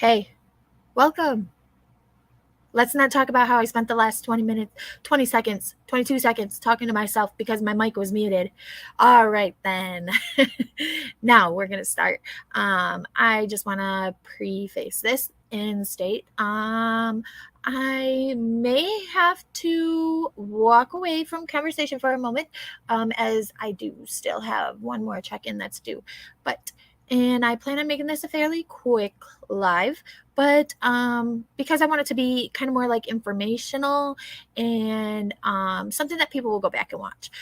Hey, welcome. Let's not talk about how I spent the last 20 minutes, 20 seconds, 22 seconds talking to myself because my mic was muted. All right, then. Now we're going to start. I just want to preface this and state I may have to walk away from conversation for a moment as I do still have one more check-in that's due. And I plan on making this a fairly quick live, but because I want it to be kind of more like informational and something that people will go back and watch.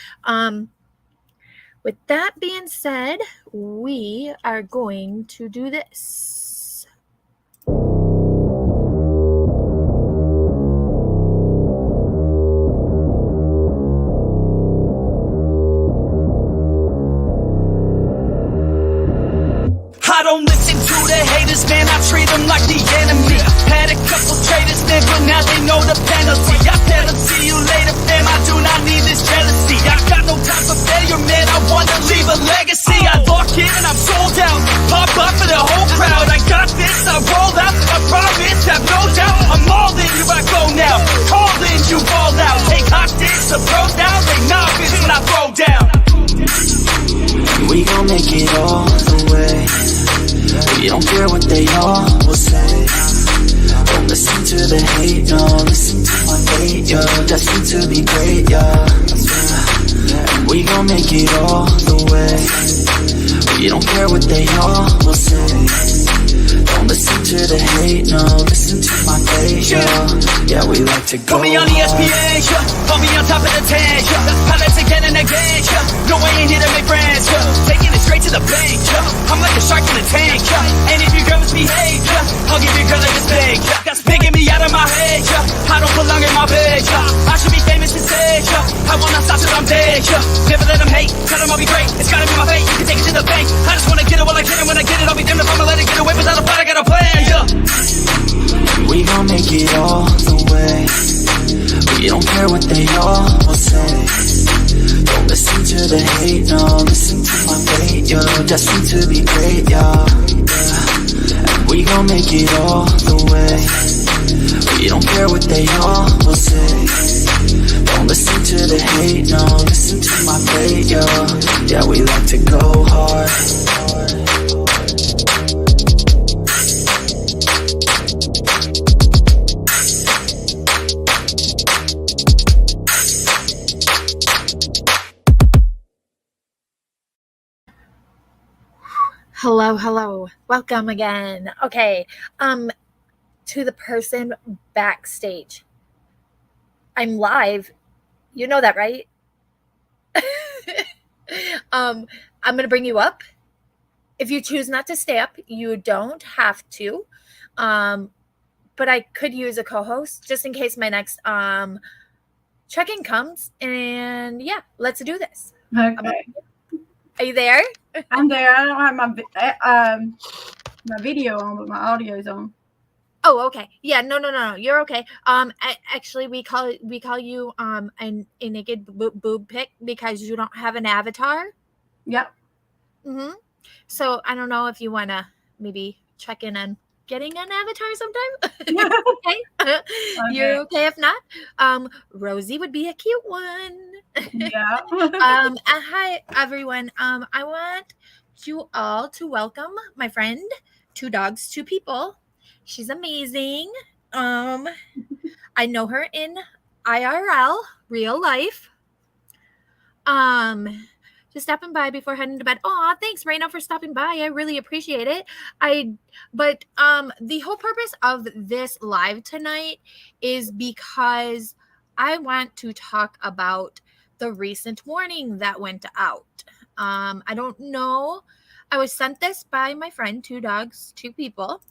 With that being said, we are going to do this. I don't listen to the haters, man, I treat them like the enemy. Had a couple traitors, man, but now they know the penalty. I tell them, see you later, fam, I do not need this jealousy. I got no time for failure, man, I wanna leave a legacy. I lock in and I'm sold out, pop up for the whole crowd. I got this, I roll out, I promise, have no doubt. I'm all in, here I go now, call in, you fall out. Take hostage, a pro down, they novice when I throw down. We gon' make it all the way. We don't care what they all will say. Don't listen to the hate, no. Listen to my fate, yo. Destined to be great, yeah. And we gon' make it all the way. We don't care what they all will say. Don't listen to the hate, no. Listen to my fate, yo. Yeah, we like to go. Put me on ESPN, yeah. Put me on top of the tank, yeah. Pilots again and again, yeah. No, I ain't here to make friends, yeah. Taking it straight to the bank, yeah. I'm like a shark in a tank, yeah. And if your girl misbehave, yeah, I'll give your girl like a steak, yeah. That's picking me out of my head, yeah. I don't belong in my bed, yeah. I should be famous instead, yeah. I will not stop till I'm dead, yeah. Never let them hate, tell them I'll be great. It's gotta be my fate, you can take it to the bank. I just wanna get it while I can, and when I get it, I'll be damned if I'ma let it get away without a fight. I got a plan, yeah. We gon' make it all the way. We don't care what they all will say. Don't listen to the hate, no. Listen to my fate, yo. Destined to be great, yeah. And we gon' make it all the way. We don't care what they all will say. Don't listen to the hate, no. Listen to my fate, yo. Yeah, we like to go hard. Hello. Welcome again. Okay. To the person backstage. I'm live. You know that, right? I'm going to bring you up. If you choose not to stay up, you don't have to. But I could use a co-host just in case my next check-in comes. And yeah, let's do this. Okay. Are you there? I'm there. I don't have my video on, but my audio's on. Oh, okay. Yeah, no. You're okay. Actually, we call you a naked boob pic because you don't have an avatar. Yep. So I don't know if you want to maybe check in on getting an avatar sometime. Okay. You're okay if not. Rosie would be a cute one. Yeah. Hi everyone. I want you all to welcome my friend, Two Dogs, Two People. She's amazing. I know her in IRL, real life. Just stopping by before heading to bed. Aw, thanks, Raina, for stopping by. I really appreciate it. But the whole purpose of this live tonight is because I want to talk about the recent warning that went out. I don't know. I was sent this by my friend, Two Dogs, Two People,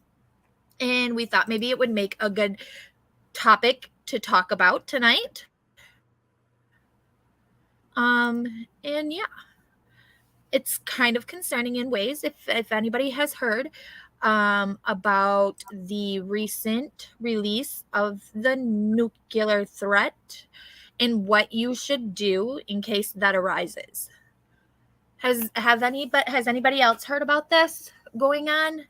and we thought maybe it would make a good topic to talk about tonight. And yeah, it's kind of concerning in ways. If anybody has heard about the recent release of the nuclear threat and what you should do in case that arises. Has anybody else heard about this going on?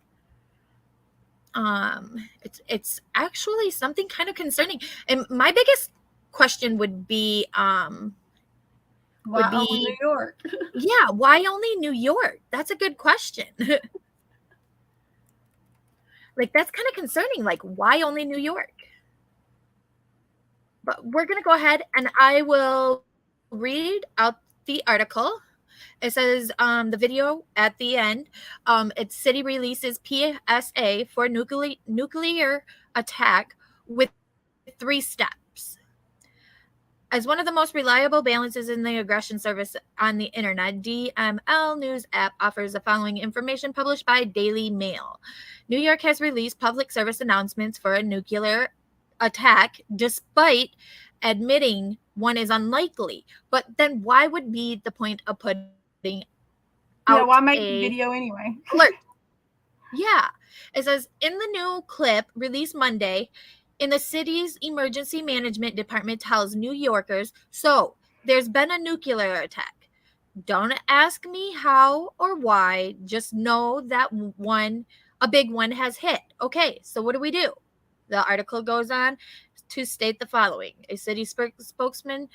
It's actually something kind of concerning. And my biggest question would be Why only New York? yeah, why only New York? That's a good question. Like, that's kind of concerning. Like, why only New York? But we're going to go ahead and I will read out the article. It says the video at the end. It's city releases PSA for nuclear attack with 3 steps. As one of the most reliable balances in the aggression service on the internet, DML News app offers the following information published by Daily Mail. New York has released public service announcements for a nuclear attack, despite admitting one is unlikely. But then why would be the point of putting out why make the video anyway? alert? Yeah. It says, in the new clip released Monday, in the city's emergency management department tells New Yorkers, so there's been a nuclear attack. Don't ask me how or why. Just know that a big one has hit. Okay, so what do we do? The article goes on to state the following. A city spokesman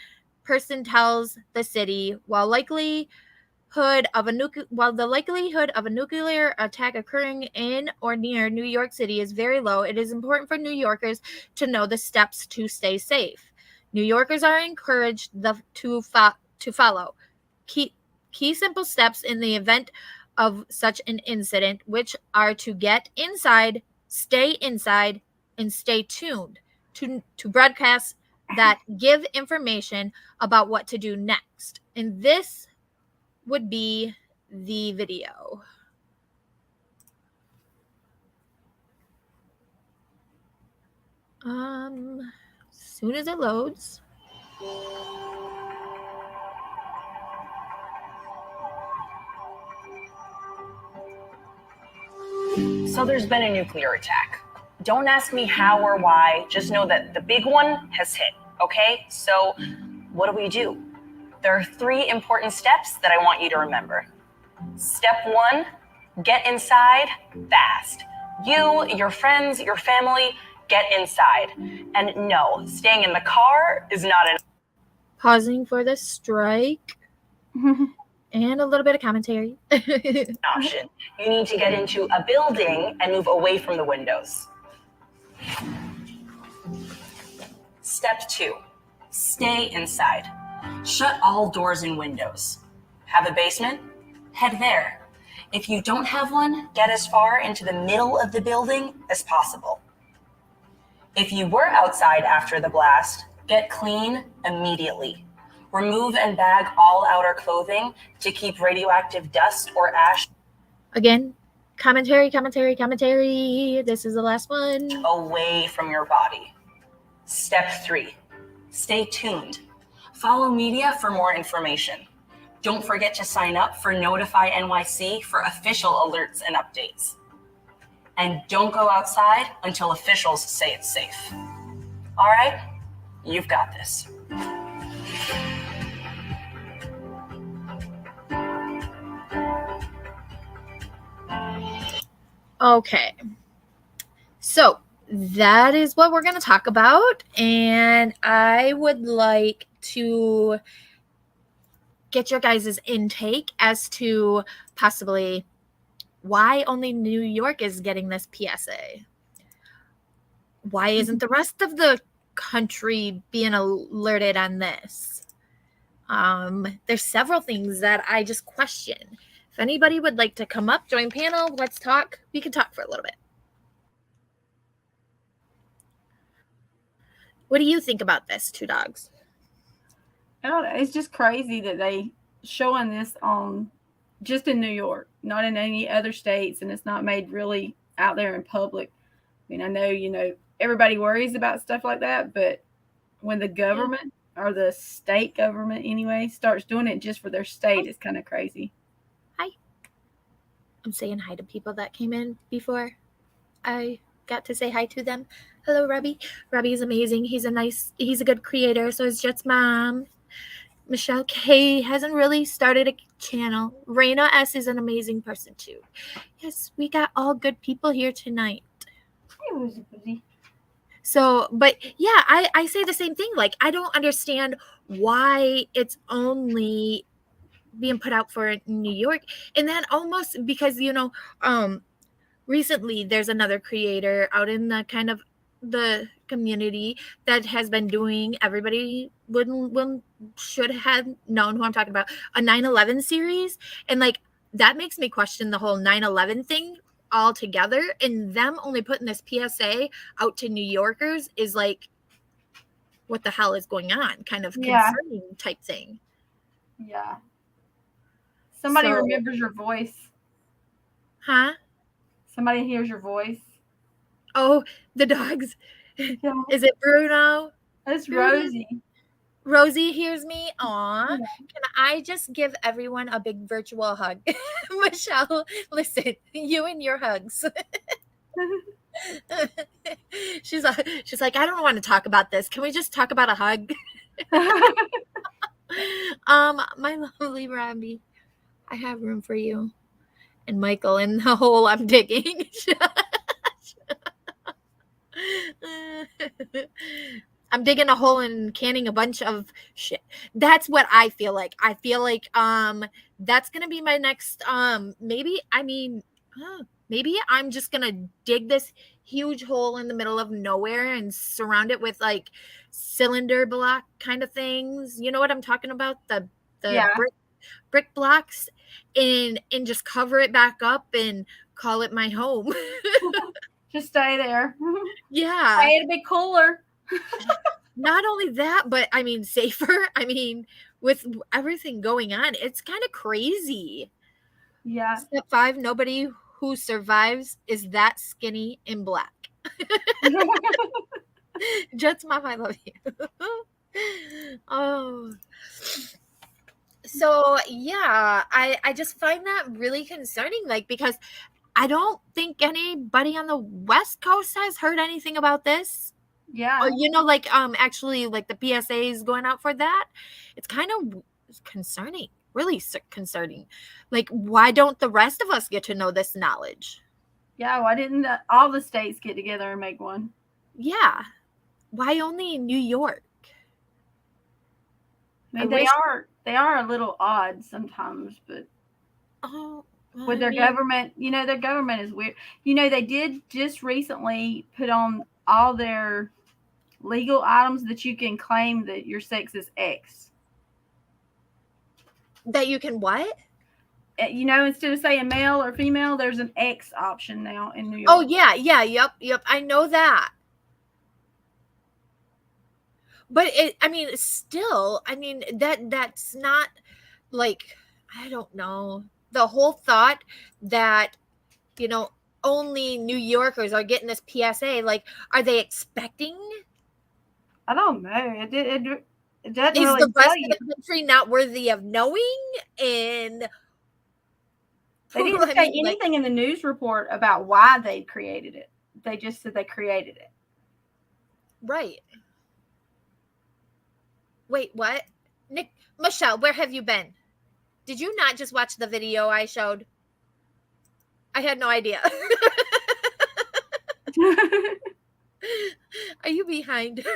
person tells the city, while the likelihood of a nuclear attack occurring in or near New York City is very low, it is important for New Yorkers to know the steps to stay safe. New Yorkers are encouraged to follow key simple steps in the event of such an incident, which are to get inside, and stay tuned to broadcasts that give information about what to do next. And this would be the video. As soon as it loads. So there's been a nuclear attack. Don't ask me how or why, just know that the big one has hit, okay? So what do? There are 3 important steps that I want you to remember. Step 1, get inside fast. You, your friends, your family, get inside. And no, staying in the car is not an Pausing for the strike. And a little bit of commentary. option. You need to get into a building and move away from the windows. Step 2, stay inside. Shut all doors and windows. Have a basement? Head there. If you don't have one, get as far into the middle of the building as possible. If you were outside after the blast, get clean immediately. Remove and bag all outer clothing to keep radioactive dust or ash Again, commentary. This is the last one. away from your body. Step 3, stay tuned. Follow media for more information. Don't forget to sign up for Notify NYC for official alerts and updates. And don't go outside until officials say it's safe. All right? You've got this. Okay. So that is what we're going to talk about. And I would like to get your guys' intake as to possibly why only New York is getting this PSA. Why isn't the rest of the country being alerted on this? There's several things that I just question. If anybody would like to come up, join panel, let's talk. We can talk for a little bit. What do you think about this, Two Dogs? I don't know. It's just crazy that they showing this on just in New York, not in any other states, and it's not made really out there in public. I mean, I know, everybody worries about stuff like that, but when the government or the state government anyway starts doing it just for their state, it's kind of crazy. Hi. I'm saying hi to people that came in before I got to say hi to them. Hello, Robbie. Robbie is amazing. He's a good creator. So is Jet's mom. Michelle K hasn't really started a channel. Raina S is an amazing person too. Yes, we got all good people here tonight. Woozy woozy. So, but yeah, I say the same thing. Like, I don't understand why it's only being put out for New York. And then almost because, recently there's another creator out in the kind of the community that has been doing, everybody should have known who I'm talking about, a 9/11 series. And like, that makes me question the whole 9/11 thing altogether. And them only putting this PSA out to New Yorkers is like, what the hell is going on? Kind of Yeah. concerning type thing. Yeah. Somebody So- remembers your voice. Huh? Somebody hears your voice. Oh, the dogs. Yeah. Is it Bruno? That's Rosie. Rosie hears me. Aw. Yeah. Can I just give everyone a big virtual hug? Michelle, listen, you and your hugs. She's like, I don't want to talk about this. Can we just talk about a hug? My lovely Robbie, I have room for you. And Michael in the hole I'm digging. I'm digging a hole and canning a bunch of shit. That's what I feel like. I feel like that's gonna be my next maybe I'm just gonna dig this huge hole in the middle of nowhere and surround it with like cylinder block kind of things. You know what I'm talking about? The Yeah. brick blocks, and just cover it back up and call it my home. Just stay there. Yeah. Hey, it'll be cooler. Not only that, but I mean safer. I mean, with everything going on, it's kind of crazy. Yeah. Step 5, nobody who survives is that skinny and black. Jets Mom, I love you. Oh. So yeah, I just find that really concerning, like, because I don't think anybody on the West Coast has heard anything about this. Yeah. Or, like, actually, like, the PSAs going out for that. It's kind of concerning, really concerning. Like, why don't the rest of us get to know this knowledge? Yeah. Why didn't all the states get together and make one? Yeah. Why only in New York? I mean, I wish- they are a little odd sometimes, but Oh, with their government, their government is weird. They did just recently put on all their legal items that you can claim that your sex is X. That you can what? Instead of saying male or female, there's an X option now in New York. Oh, yeah, yep. I know that. But that's not, like, I don't know. The whole thought that, only New Yorkers are getting this PSA, like, are they expecting? I don't know. It doesn't Is really the rest tell of you. the country not worthy of knowing? And They didn't I say mean, like, anything in the news report about why they created it. They just said they created it. right. Wait, what? Michelle, where have you been? Did you not just watch the video I showed? I had no idea. Are you behind?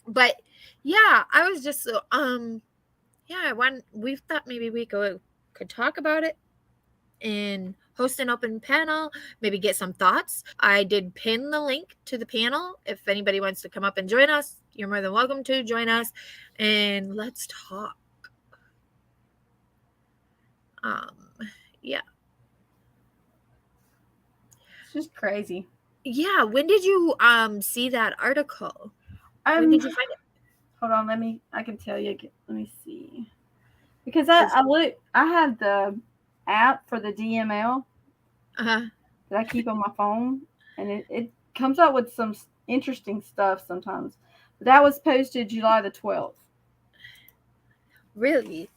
But yeah, I was just we thought maybe we could talk about it and host an open panel, maybe get some thoughts. I did pin the link to the panel. If anybody wants to come up and join us, you're more than welcome to join us, and let's talk. Yeah. It's just crazy. Yeah, when did you see that article? When did you find it? Hold on, I can tell you. Let me see. Because I have the app for the DML Uh-huh. that I keep on my phone, and it comes up with some interesting stuff sometimes. But that was posted July the 12th. Really?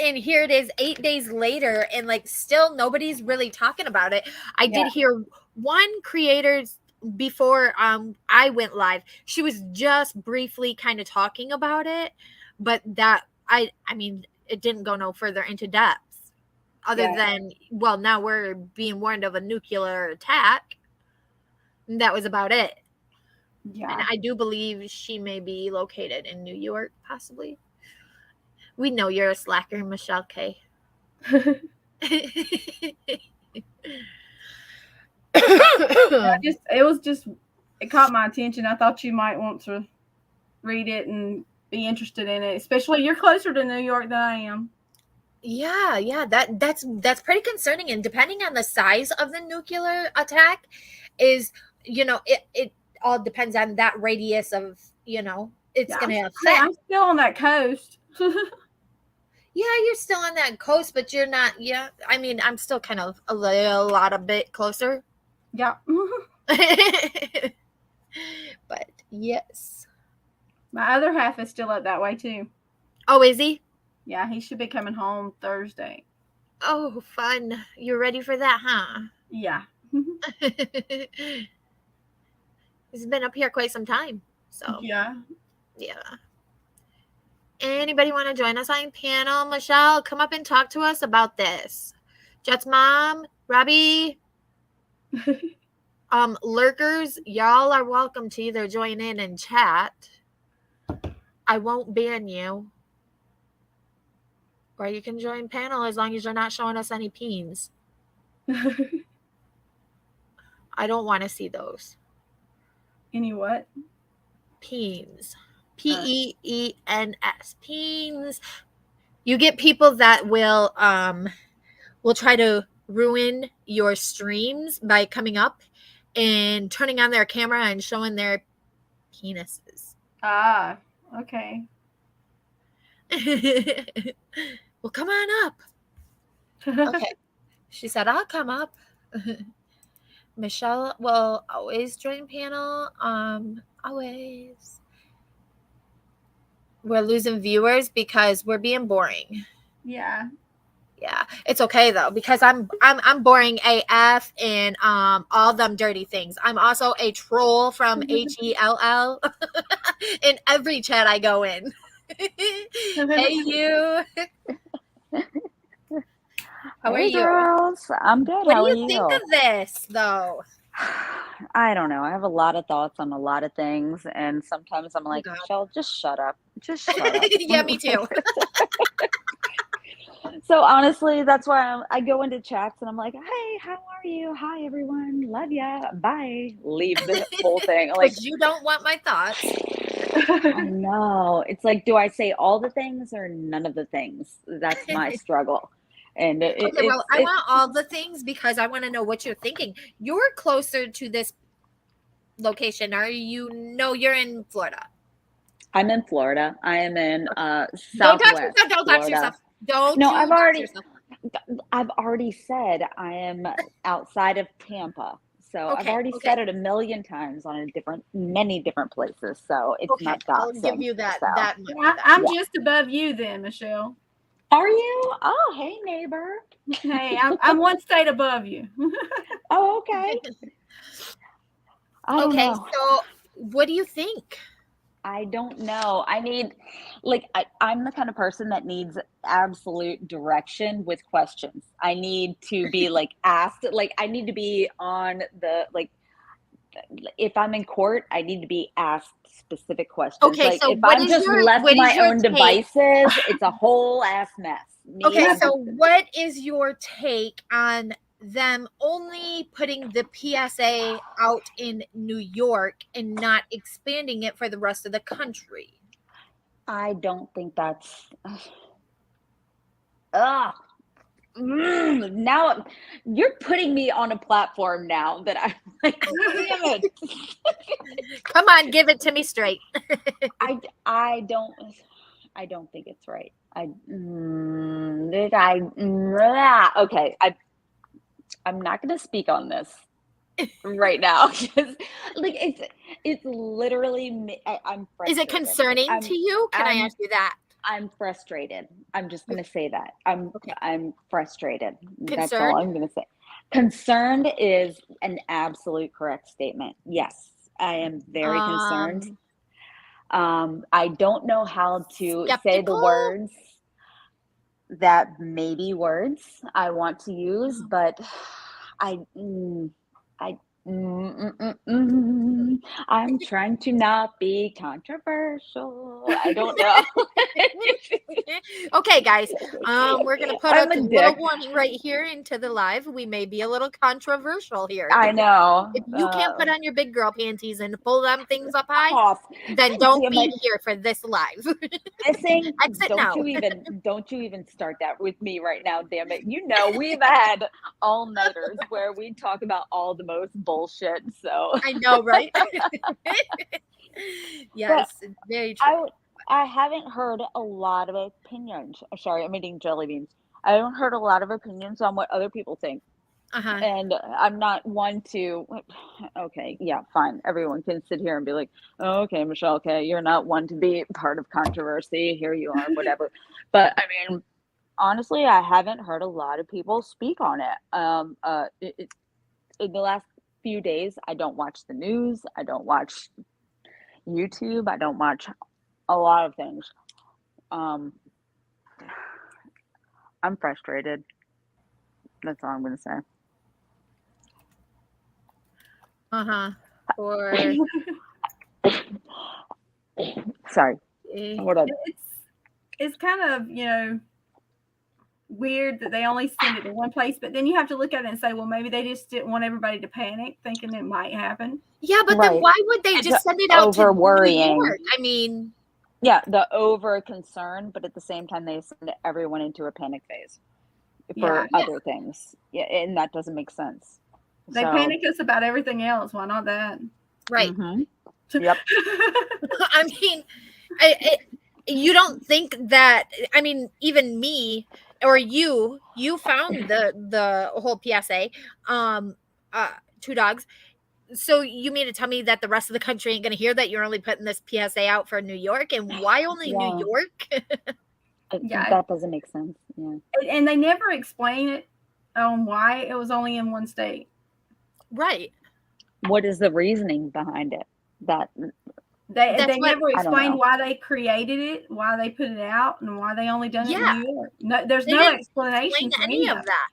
And here it is 8 days later, and like still nobody's really talking about it. I did hear one creator before I went live. She was just briefly kind of talking about it, but that I mean it didn't go no further into depth. other than, well, now we're being warned of a nuclear attack. And that was about it. Yeah. And I do believe she may be located in New York, possibly. We know you're a slacker, Michelle K. It caught my attention. I thought you might want to read it and be interested in it, especially you're closer to New York than I am. Yeah, that's pretty concerning. And depending on the size of the nuclear attack, is it all depends on that radius of it's going to affect. I'm still on that coast. Yeah, you're still on that coast, but you're not. Yeah, I mean, I'm still kind of a bit closer. Yeah. But yes, my other half is still up that way too. Oh, is he? Yeah, he should be coming home Thursday. Oh, fun. You're ready for that, huh? Yeah. He's been up here quite some time. So yeah. Anybody want to join us on panel? Michelle, come up and talk to us about this. Jet's mom, Robbie, lurkers, y'all are welcome to either join in and chat. I won't ban you. Or you can join panel as long as you're not showing us any peens. I don't want to see those. Any what? Peens. P-E-E-N-S. Peens. You get people that will try to ruin your streams by coming up and turning on their camera and showing their penises. Ah, okay. Well, come on up. Okay. She said, I'll come up. Michelle will always join panel. Always. We're losing viewers because we're being boring. Yeah. Yeah. It's okay though, because I'm boring AF and all them dirty things. I'm also a troll from HELL in every chat I go in. Hey you. How are you? Girls. I'm good. What How do are you you? think of this though? I don't know. I have a lot of thoughts on a lot of things, and sometimes I'm like, God. Michelle, just shut up. Just shut up. Yeah, me too. So honestly, that's why I go into chats and I'm like, hey, how are you? Hi, everyone. Love ya. Bye. Leave the whole thing. Like, you don't want my thoughts. I know. It's like, do I say all the things or none of the things? That's my struggle. And I want all the things because I want to know what you're thinking. You're closer to this location. Are you? No, you're in Florida. I'm in Florida. I am in Southwest. Don't touch yourself. Don't. No, I've already said I am outside of Tampa. So I've already said it a million times on many different places. So it's not doxing. I'll give you that. I'm just above you then, Michelle. Are you? Oh, hey, neighbor. Hey, I'm one state above you. Oh, okay. Okay, so what do you think? I don't know. I need, I'm the kind of person that needs absolute direction with questions. I need to be asked, I need to be on the, if I'm in court, I need to be asked specific questions. Okay, so if I'm just left to my own devices, it's a whole ass mess. So what is your take on them only putting the PSA out in New York and not expanding it for the rest of the country? I don't think that's now you're putting me on a platform now that I'm like, damn it. Come on, give it to me straight. I don't think it's right. Okay. I'm not going to speak on this right now because it's literally I'm frustrated. Is it concerning to you? Can I ask you that? I'm frustrated. I'm just going to say that. I'm frustrated. Concerned? That's all I'm going to say. Concerned is an absolute correct statement. Yes, I am very concerned. I don't know how to say the words. that may be words I want to use, but I, I, I'm trying to not be controversial. I don't know. Okay, guys. We're gonna put I'm a a little dick. warning right here into the live. We may be a little controversial here. I know. If you can't put on your big girl panties and pull them things up high, Off. then don't Damn be it. here for this live. Missing. Exit now. Don't you even start that with me right now, damn it. You know we've had all-nighters where we talk about all the most bullshit. So I know, right? Yes, it's very true. I haven't heard a lot of opinions. Sorry, I'm eating jelly beans. I haven't heard a lot of opinions on what other people think. Uh-huh. And I'm not one to, okay, yeah, fine. Everyone can sit here and be like, oh, okay, Michelle, okay, you're not one to be part of controversy. Here you are, whatever. But I mean, honestly, I haven't heard a lot of people speak on it. In the last few days, I don't watch the news. I don't watch YouTube. I don't watch a lot of things. I'm frustrated. That's all I'm going to say. Uh-huh. Or Sorry. Hold on. It's kind of, weird that they only send it to one place, but then you have to look at it and say, well, maybe they just didn't want everybody to panic thinking it might happen. yeah, but Right. then why would they just send it out to Over New worrying. York? I mean, Yeah, the over concern, but at the same time, they send everyone into a panic phase for Yeah. other things. Yeah, and that doesn't make sense. They So, panic us about everything else. Why not that? right. mhm. Yep. I mean, you don't think that? I mean, even me or you found the whole PSA, two dogs. So you mean to tell me that the rest of the country ain't gonna hear that you're only putting this PSA out for New York, and why only Yeah. New York? Yeah. That doesn't make sense. Yeah. And they never explain it on why it was only in one state. Right. What is the reasoning behind it? That They That's what- never I don't explained know. why they created it, why they put it out, and why they only done it Yeah. in New York. No, there's They no didn't explanation Explain for any of that.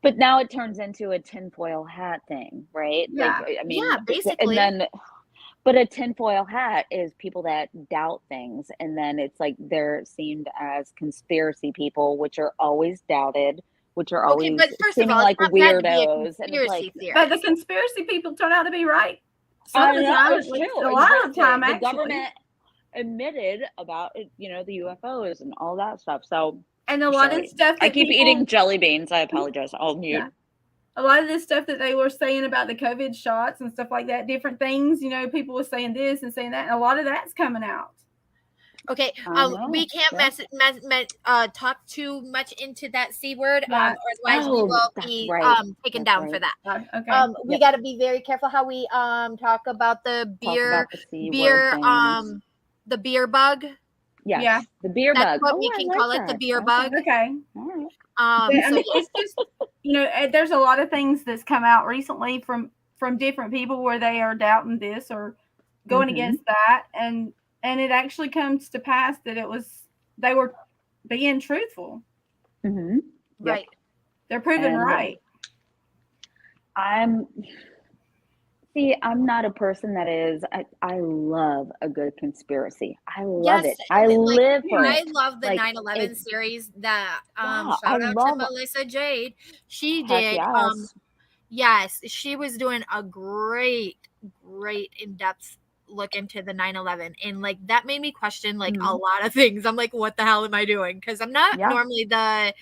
But now it turns into a tinfoil hat thing, right? Yeah. Like, I mean, Yeah, basically. And then, but a tinfoil hat is people that doubt things, and then it's like they're seen as conspiracy people, which are always doubted, which are Okay, always but first of seeming all, like it's not bad to be a weirdos, and it's conspiracy like, But theorist. the conspiracy people turn out to be right. I Some of the know, time, it's at least, true. a lot of the Exactly. time, The actually. government admitted about it, the UFOs and all that stuff. So And a lot sorry. of stuff that I keep people, eating jelly beans. I apologize. I'll mute. Yeah. a lot of this stuff that they were saying about the COVID shots and stuff like that, different things, people were saying this and saying that, and a lot of that's coming out. Okay, I know, we can't yeah. talk too much into that C word, Right. or otherwise we Oh, will that's be right. taken That's down for right. that. Okay. We Yep. got to be very careful how we talk about the Talk beer about the C word things. the beer bug. Yes, Yeah. the beer That's bug. what Oh, we I can like call it, the that. beer Okay. bug. Okay. All right. But, I So mean, it's just, there's a lot of things that's come out recently from different people where they are doubting this or going Mhm. against that, and it actually comes to pass that they were being truthful. Mhm. Yep. right. They're proven And right. I'm not a person that is. I love a good conspiracy. I love Yes, it. I like, live for I it. love the Like, 9/11 it's series that yeah. shout I out to love. Melissa Jade. She Heck did yes. yes, she was doing a great in-depth look into the 9/11, and like that made me question like a Mhm. lot of things. I'm like, what the hell am I doing? Because I'm not Yeah. normally the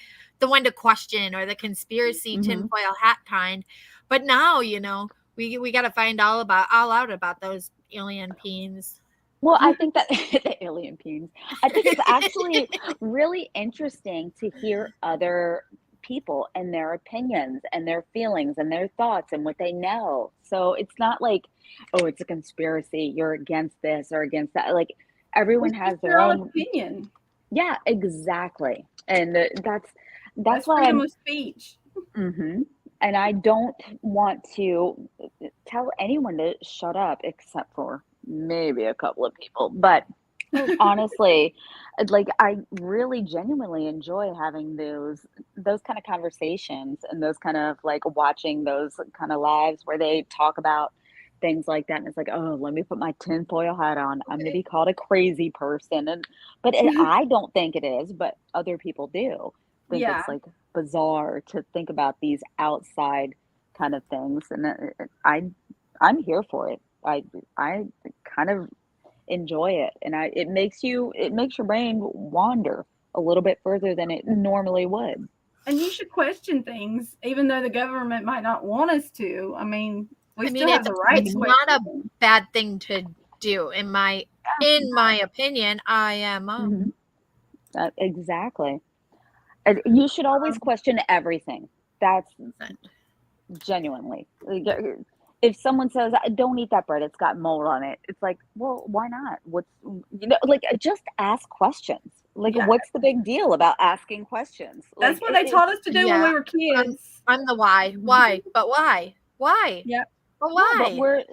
one to question or the conspiracy Mhm. tinfoil hat kind. But now, we got to find all out about those alien peens. Well, I think that the alien peens. I think it's actually really interesting to hear other people and their opinions and their feelings and their thoughts and what they know. So it's not like, oh, it's a conspiracy. You're against this or against that. Like everyone It's has just their own. opinion. Yeah, exactly. And that's That's why freedom I'm. of speech. Mhm. And I don't want to tell anyone to shut up except for maybe a couple of people. But Honestly, like I really genuinely enjoy having those kind of conversations and those kind of like watching those kind of lives where they talk about things like that and it's like, oh, let me put my tinfoil hat on. I'm gonna be called a crazy person. I don't think it is, but other people do think Yeah. it's like bizarre to think about these outside kind of things. And I'm here for it. I kind of enjoy it, and it makes your brain wander a little bit further than it normally would. And you should question things, even though the government might not want us to. I mean, we still have the right it's to not a question. bad thing to do, in my opinion. I am Mhm. Exactly. And you should always question everything. That's genuinely. Like, if someone says, "Don't eat that bread, it's got mold on it," it's like, well, why not? Like, just ask questions. Like, Yeah. what's the big deal about asking questions? That's Like, what they taught us to do when Yeah. we were kids. I'm the why. Why? But why? Why? Yeah. But yeah, why?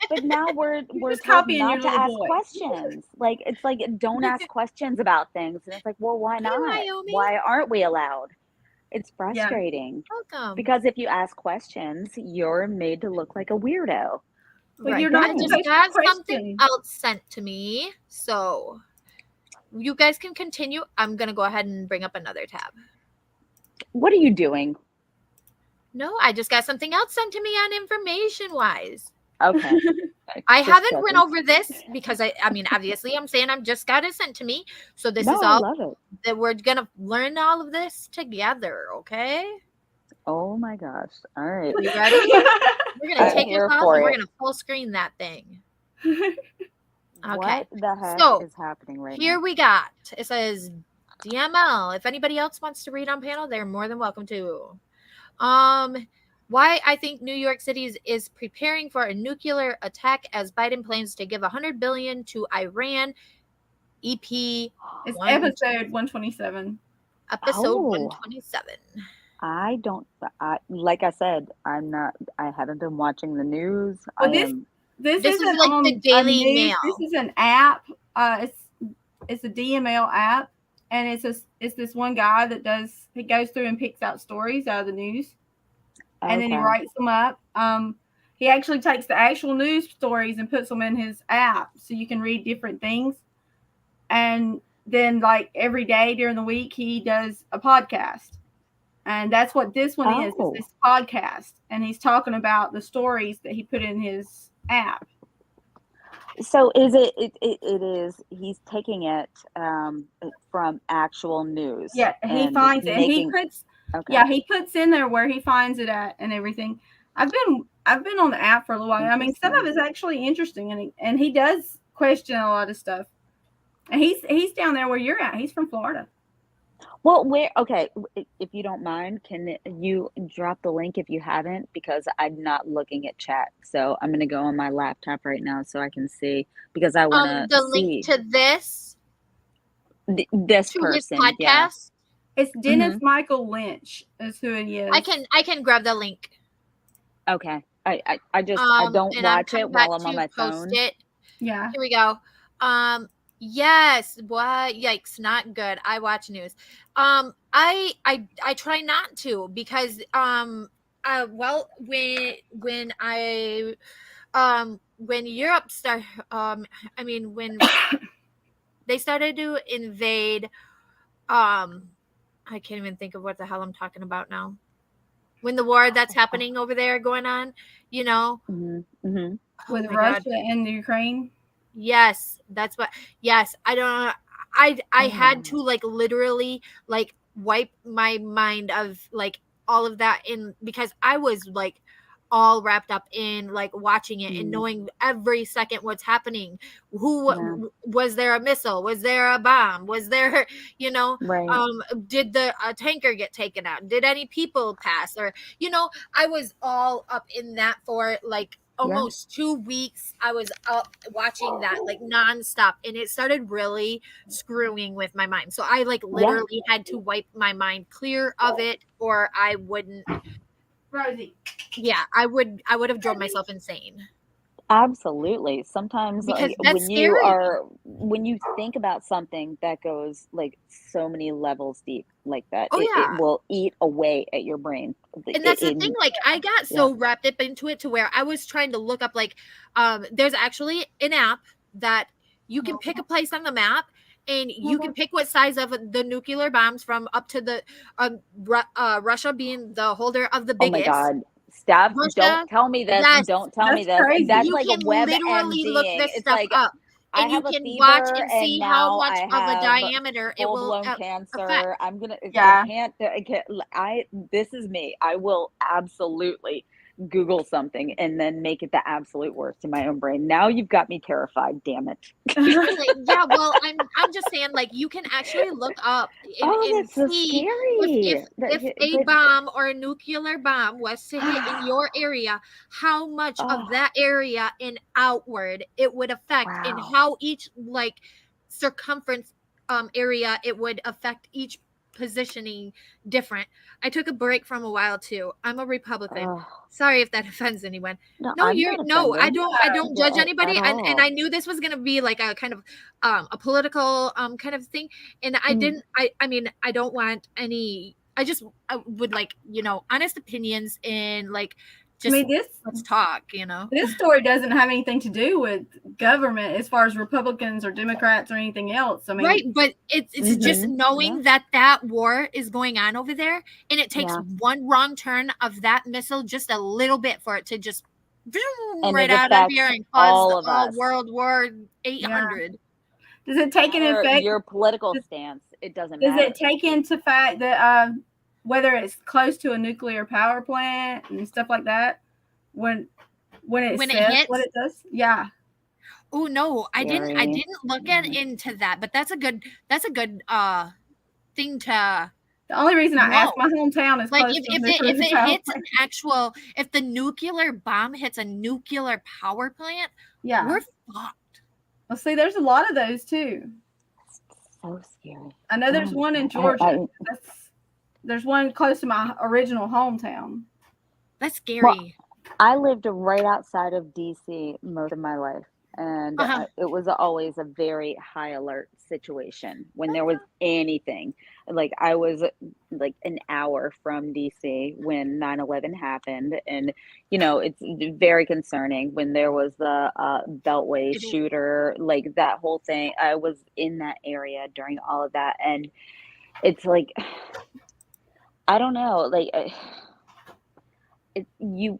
but now we're just told copying your not to little ask boy. questions. Like, it's like, don't ask questions about things, and it's like, well, why Hi, not? Wyoming. Why aren't we allowed? It's Yeah. frustrating. Welcome. Because if you ask questions, you're made to look like a weirdo. But Right. you're I not just supposed to got something question. else sent to me, so you guys can continue. I'm gonna go ahead and bring up another tab. What are you doing? No, I just got something else sent to me on information wise. Okay. I Just haven't went checking. over this because I mean, obviously, I'm saying I'm just got it sent to me, so this No, is I all love it. that we're gonna learn all of this together. Okay, Oh my gosh. All right. you ready? We're gonna I'm take this here off for and we're it. gonna full screen that thing. Okay. What the heck So, is happening right Here now? we got. It says DML. If anybody else wants to read on panel, they're more than welcome to. Why I think New York City is preparing for a nuclear attack as Biden plans to give $100 billion to Iran. EP It's one, episode 127. episode Oh. 127. I don't like I said, I haven't been watching the news. Well, I am This This is isn't like on the Daily a news. Mail. This is an app. It's a DML app, and it's this one guy that he goes through and picks out stories out of the news, and then he okay. writes them up. He actually takes the actual news stories and puts them in his app, so you can read different things. And then, like every day during the week, he does a podcast, and that's what this one is. Oh. It's this podcast, and he's talking about the stories that he put in his app. So is it is he's taking it from actual news. Yeah, he and finds it, and he making puts okay. yeah, he puts in there where he finds it at and everything. I've been on the app for a little while. I mean, some of it's actually interesting, and he does question a lot of stuff. And he's down there where you're at. He's from Florida. Well, if you don't mind, can you drop the link if you haven't? Because I'm not looking at chat. So I'm going to go on my laptop right now so I can see, because I want The to link see to this this to person. his Yeah. podcast. It's Dennis Michael Lynch is who he is. I can grab the link. Okay. I just I don't and I'm watch coming it while back I'm on to my post phone. it. Yeah. Here we go. Yes. What? Yikes! Not good. I watch news. I try not to because well, when Europe start I mean when they started to invade I can't even think of what the hell I'm talking about now. When the war that's happening over there going on, you know, Mm-hmm. With my Russia God. and the Ukraine. Yes, that's what. Yes, I don't know. I had to like literally like wipe my mind of like all of that in because I was like all wrapped up in like watching it and knowing every second what's happening. Was there a missile? Was there a bomb? Was there, you know, Right. did the tanker get taken out? Did any people pass? Or, you know, I was all up in that for like almost 2 weeks. I was up watching that like nonstop, and it started really screwing with my mind. So I like literally had to wipe my mind clear of it, or I wouldn't. Rosie. Yeah, I would have drove myself insane. Absolutely. Sometimes, because like, that's scary. when you think about something that goes, like, so many levels deep like that, Oh it yeah. will eat away at your brain. The And that's the thing, in like I got Yeah. so wrapped up into it to where I was trying to look up like there's actually an app that you can pick a place on the map and you can pick what size of the nuclear bombs from up to the Russia being the holder of the Oh my biggest. god. Stop. Russia, Don't tell me this. yes, Don't tell me That's this. crazy. That's you like a can literally look WebMDing. this It's stuff like up I and you have a can watch fever and and see how now I much of a have diameter it full will blown affect. cancer. Yeah. I can't, this is me. I will absolutely Google something and then make it the absolute worst in my own brain. Now you've got me terrified, damn it. Yeah, well, I'm just saying, like, you can actually look up Oh, and that's so see if scary. if a But bomb or a nuclear bomb was to hit in your area, how much oh, of that area and outward it would affect, and wow. how each like circumference area it would affect each positioning different. I took a break from a while too. I'm a Republican. Oh, Sorry if that offends anyone. no, No, I'm you're not no, offended I don't judge anybody. at And all. I knew this was gonna be like a kind of a political kind of thing. And I Mm. didn't I mean I don't want any I would like, honest opinions and like I just mean, this let's talk. this story doesn't have anything to do with government as far as Republicans or Democrats or anything else. I mean, Right, but it's just Mhm. knowing Yeah. that war is going on over there, and it takes Yeah. one wrong turn of that missile just a little bit for it to just boom, And right it out of affects here and cause all of us. World War yeah. 800. Does it take an Matter effect? your political Does, stance, it doesn't does matter. it take into fact that whether it's close to a nuclear power plant and stuff like that when it When it says what hits, it does? Yeah. oh no, I Scary. didn't look Mhm. into that, but that's a good thing to The only reason I asked, know. my hometown is Like close if to a if nuclear it power hits an plant. actual if the nuclear bomb hits a nuclear power plant, Yeah. we're fucked. Well, see, there's a lot of those too. So scary. I know there's Oh one in my Georgia. There's one close to my original hometown. That's well, scary. I lived right outside of DC most of my life, and Uh-huh. it was always a very high alert situation when there was anything. Like I was like an hour from DC when 9/11 happened, and it's very concerning when there was the Beltway It is. shooter, like that whole thing. I was in that area during all of that, and it's like I don't know, like it you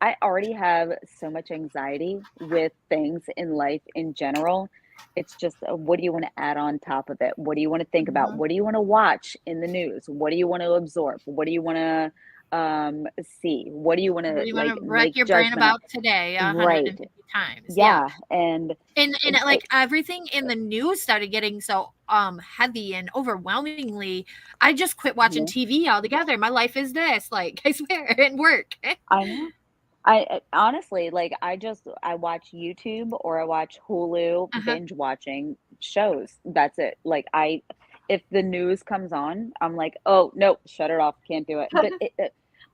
I already have so much anxiety with things in life in general. It's just what do you want to add on top of it? What do you want to think about? Mhm. What do you want to watch in the news? What do you want to absorb? What do you want to see? What do you want What to do you want like to wreck make your brain judgment on? about today Right. 150 times? Yeah. Yeah. And And it's like everything in the news started getting so heavy and overwhelmingly. I just quit watching yeah, TV altogether. My life is this, like I swear, and work. I know. I honestly like I watch YouTube or I watch Hulu Uh-huh. binge watching shows. That's it. Like if the news comes on, I'm like, "Oh, no, shut it off. Can't do it."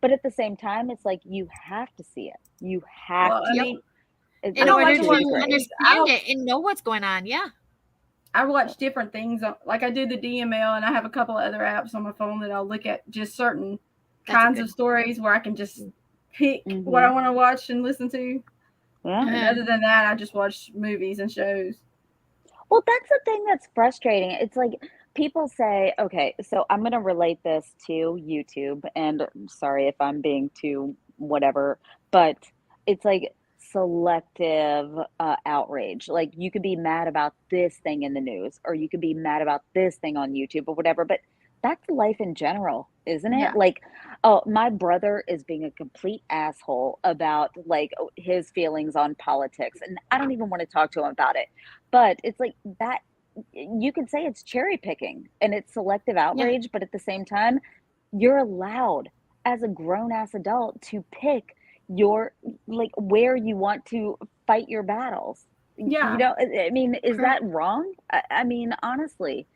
But at the same time, it's like you have to see it. You have Well, I to. Yep. mean, It's I In like don't order like to to to a watch degree. news. understand it and know what's going on. Yeah. I watch different things. Like I do the DML, and I have a couple of other apps on my phone that I'll look at just certain That's a kinds good of stories where I can just pick what I Mhm. want to watch and listen to. Yeah. And Uh-huh. other than that, I just watch movies and shows. Well, that's the thing that's frustrating. It's like people say, okay, so I'm going to relate this to YouTube, and sorry if I'm being too whatever, but it's like selective outrage. Like you could be mad about this thing in the news, or you could be mad about this thing on YouTube or whatever, but that's life in general, isn't it? Yeah. Like, oh, my brother is being a complete asshole about like his feelings on politics, and I don't even want to talk to him about it. But it's like that you could say it's cherry picking and it's selective Yeah. outrage, but at the same time, you're allowed as a grown ass adult to pick your like where you want to fight your battles. Yeah. I mean, is that Correct. wrong? I mean, honestly,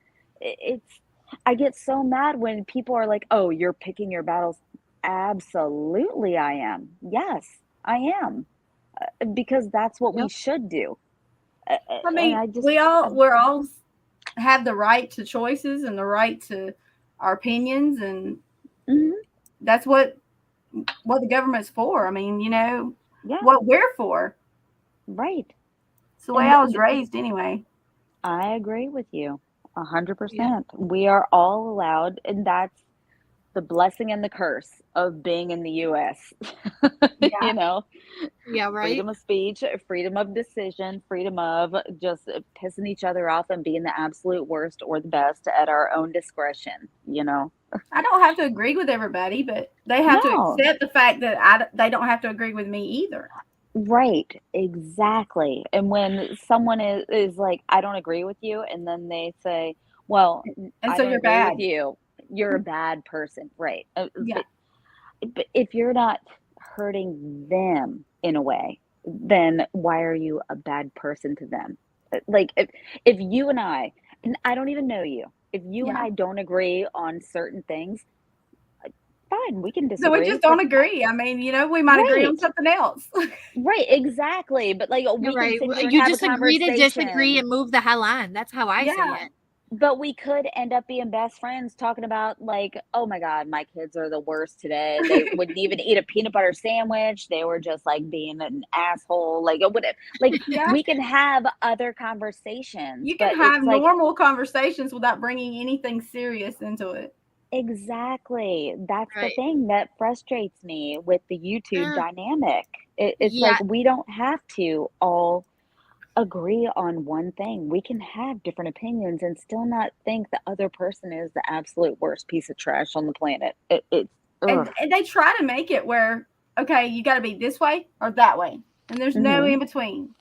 it's I get so mad when people are like, "Oh, you're picking your battles." Absolutely, I am. Yes, I am. because that's what we Yep. should do. I And mean, I just, we're all have the right to choices and the right to our opinions, and Mhm. that's what the government's for. I mean, Yeah, what we're for. right. It's the way And I was raised, anyway. I agree with you 100%. We are all allowed, and that's the blessing and the curse of being in the US. Yeah. You know, Yeah, right. freedom of speech, freedom of decision, freedom of just pissing each other off and being the absolute worst or the best at our own discretion, you know? I don't have to agree with everybody, but they have to No. accept the fact that they don't have to agree with me either. Right, exactly. And when someone is like, I don't agree with you, and then they say, well, And I so don't you're agree bad. with you, you're a bad person, right? Yeah. But if you're not hurting them in a way, then why are you a bad person to them? Like if you and I don't even know you, if you and Yeah. I don't agree on certain things, fine, we can So we disagree. just don't agree. I mean, we might agree on Right. something else. Right, exactly. But like You're we can right. sit here and You have a just agree to disagree conversation. and move the hell on. That's how I say Yeah. it. But we could end up being best friends talking about like, oh my God, my kids are the worst today. They wouldn't even eat a peanut butter sandwich. They were just like being an asshole. Like Yeah. we can have other conversations. You can But have it's like normal conversations without bringing anything serious into it. exactly. That's the Right. thing that frustrates me with the YouTube Uh, dynamic. It's yeah. like we don't have to all agree on one thing. We can have different opinions and still not think the other person is the absolute worst piece of trash on the planet. It's ugh. And they try to make it where, okay, you got to be this way or that way. And there's no Mhm. in between.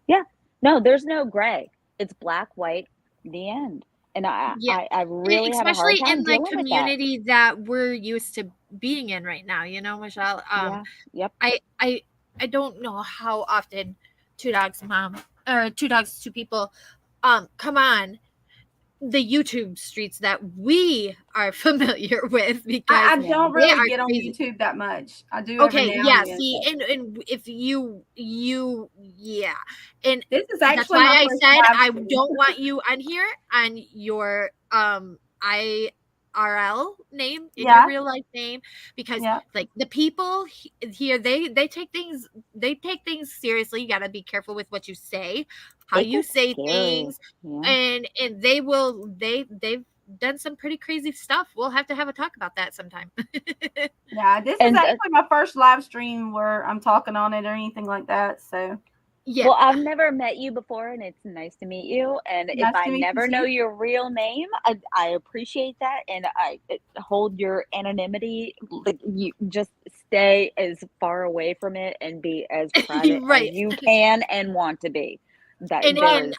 Yeah. No, there's no gray. It's black, white, the end. And Yeah. I really have a hard Especially time in the dealing with that. community that we're used to being in right now, Michelle. Yeah. Yep. I don't know how often Two Dogs Mom or Two Dogs Two People come on the YouTube streets that we are familiar with because I Yeah. don't they really are get on crazy. YouTube that much. I do every Okay, now yeah, and then. see, and if you yeah. And This is that's actually why my I first said live I stream. don't want you on here on your IRL name in Yeah. your real life name because Yeah. like the people here they take things seriously. You got to be careful with what you say, how It you gets say scary. things, Yeah. and they've done some pretty crazy stuff. We'll have to have a talk about that sometime. Yeah. This is And actually my first live stream where I'm talking on it or anything like that. So Yeah. well, I've never met you before, and it's nice to meet you. And if nice I to meet never you know too. your real name, I appreciate that, and I hold your anonymity. Like you just stay as far away from it and be as private Right. as you can and want to be. That And there is